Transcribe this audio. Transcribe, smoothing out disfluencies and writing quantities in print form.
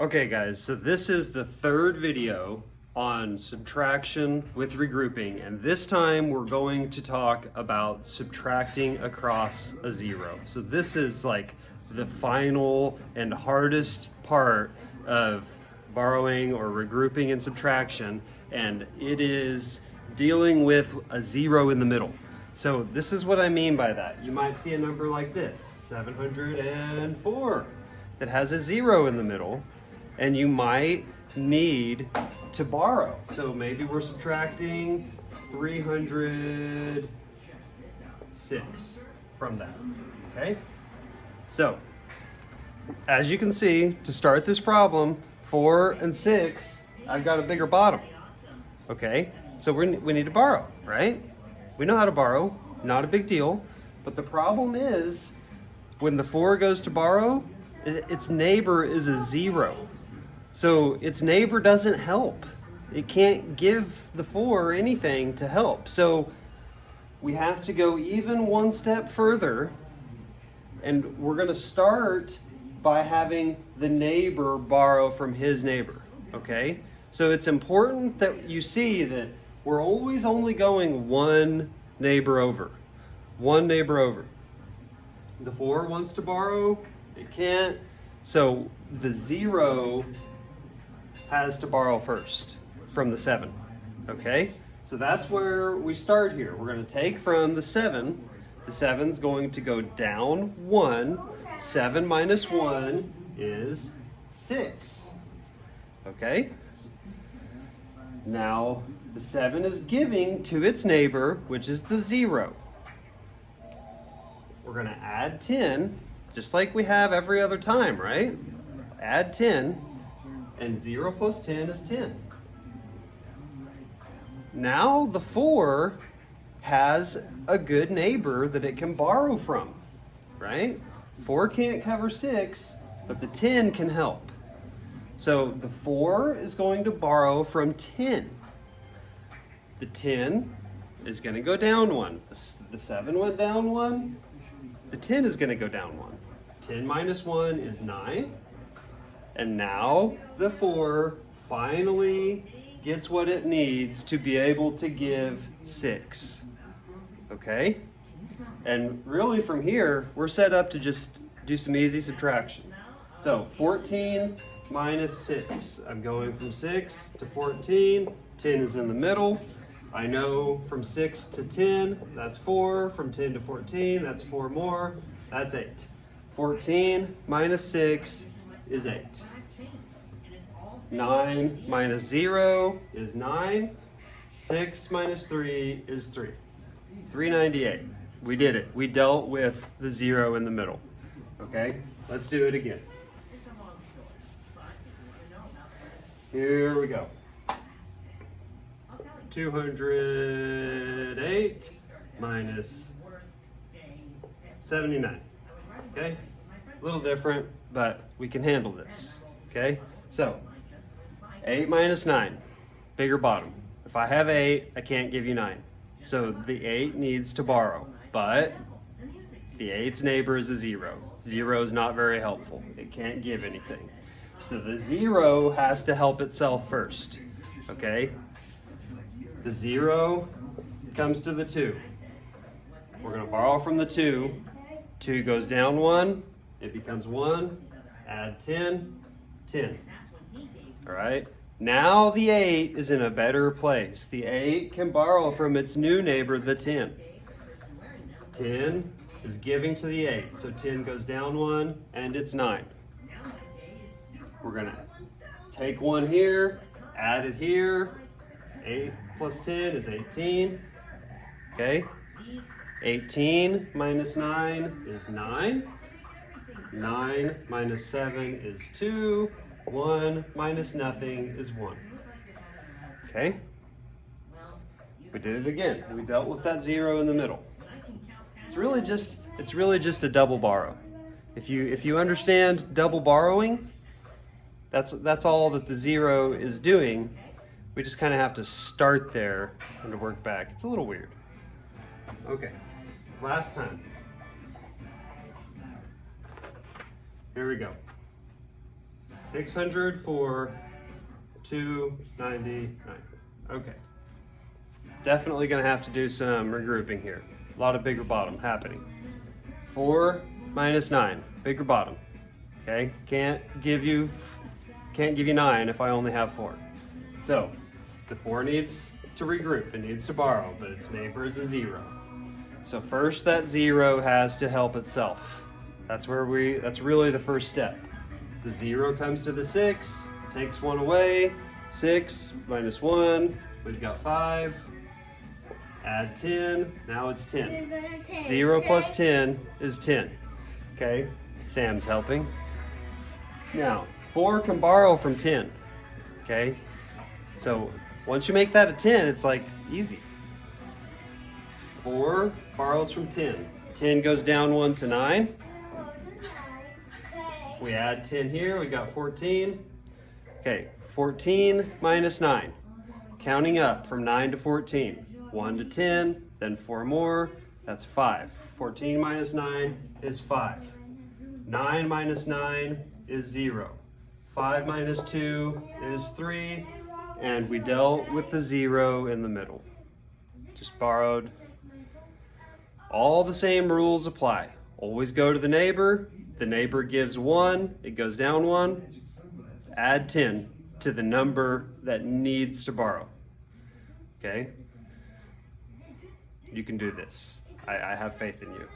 Okay guys, so this is the third video on subtraction with regrouping, and this time we're going to talk about subtracting across a zero. So this is like the final and hardest part of borrowing or regrouping and subtraction, and it is dealing with a zero in the middle. So this is what I mean by that. You might see a number like this, 704, that has a zero in the middle, and you might need to borrow. So maybe we're subtracting 306 from that, okay? So, as you can see, to start this problem, 4 and 6, I've got a bigger bottom, okay? So we need to borrow, right? We know how to borrow, not a big deal, but the problem is when the 4 goes to borrow, its neighbor is a 0. So its neighbor doesn't help. It can't give the 4 anything to help. So we have to go even one step further, and we're going to start by having the neighbor borrow from his neighbor, okay? So it's important that you see that we're always only going one neighbor over. One neighbor over. The 4 wants to borrow, it can't. So the 0 has to borrow first from the 7, okay? So that's where we start here. We're going to take from the 7. The 7's going to go down 1. 7 minus 1 is 6, okay? Now the 7 is giving to its neighbor, which is the 0. We're going to add 10, just like we have every other time, right? Add 10. And 0 plus 10 is 10. Now the 4 has a good neighbor that it can borrow from, right? 4 can't cover 6, but the 10 can help. So the 4 is going to borrow from 10. The 10 is going to go down 1. The 7 went down 1. The 10 is going to go down 1. 10 minus 1 is 9. And now the 4 finally gets what it needs to be able to give 6, okay? And really from here, we're set up to just do some easy subtraction. So 14 minus 6. I'm going from 6 to 14. 10 is in the middle. I know from 6 to 10, that's 4. From 10 to 14, that's 4 more. That's 8. 14 minus 6 is 8. 9 minus 0 is 9. 6 minus 3 is 3. 398. We did it. We dealt with the 0 in the middle. Okay, let's do it again. Here we go. 208 minus 79. Okay, a little different, but we can handle this. Okay, so 8 minus 9, bigger bottom. If I have 8, I can't give you 9. So the 8 needs to borrow, but the 8's neighbor is a 0. 0 is not very helpful. It can't give anything. So the 0 has to help itself first, okay? The 0 comes to the 2. We're going to borrow from the 2. 2 goes down 1. It becomes 1. Add 10. 10. All right. Now the 8 is in a better place. The 8 can borrow from its new neighbor, the 10. 10 is giving to the 8. So 10 goes down 1, and it's 9. We're going to take 1 here, add it here. 8 plus 10 is 18. Okay. 18 minus 9 is 9. 9 minus 7 is 2. 1 minus nothing is 1. Okay? We did it again. We dealt with that 0 in the middle. It's really just a double borrow. If you understand double borrowing, that's all that the 0 is doing. We just kind of have to start there and to work back. It's a little weird. Okay. Last time. Here we go. 600 for 299. Okay. Definitely gonna have to do some regrouping here. A lot of bigger bottom happening. 4 minus 9, bigger bottom. Okay, can't give you 9 if I only have 4. So the 4 needs to regroup, it needs to borrow, but its neighbor is a 0. So first that 0 has to help itself. That's really the first step. The 0 comes to the 6, takes 1 away. 6 minus 1, we've got 5. Add 10, now it's 10. 0 plus 10 is 10. Okay, Sam's helping. Now, 4 can borrow from 10. Okay, so once you make that a 10, it's like easy. 4 borrows from 10. 10 goes down 1 to 9. If we add 10 here, we got 14. Okay, 14 minus 9. Counting up from 9 to 14. 1 to 10, then 4 more, that's 5. 14 minus 9 is 5. 9 minus 9 is 0. 5 minus 2 is 3, and we dealt with the 0 in the middle. Just borrowed. All the same rules apply. Always go to the neighbor gives 1, it goes down 1, add 10 to the number that needs to borrow. Okay? You can do this. I have faith in you.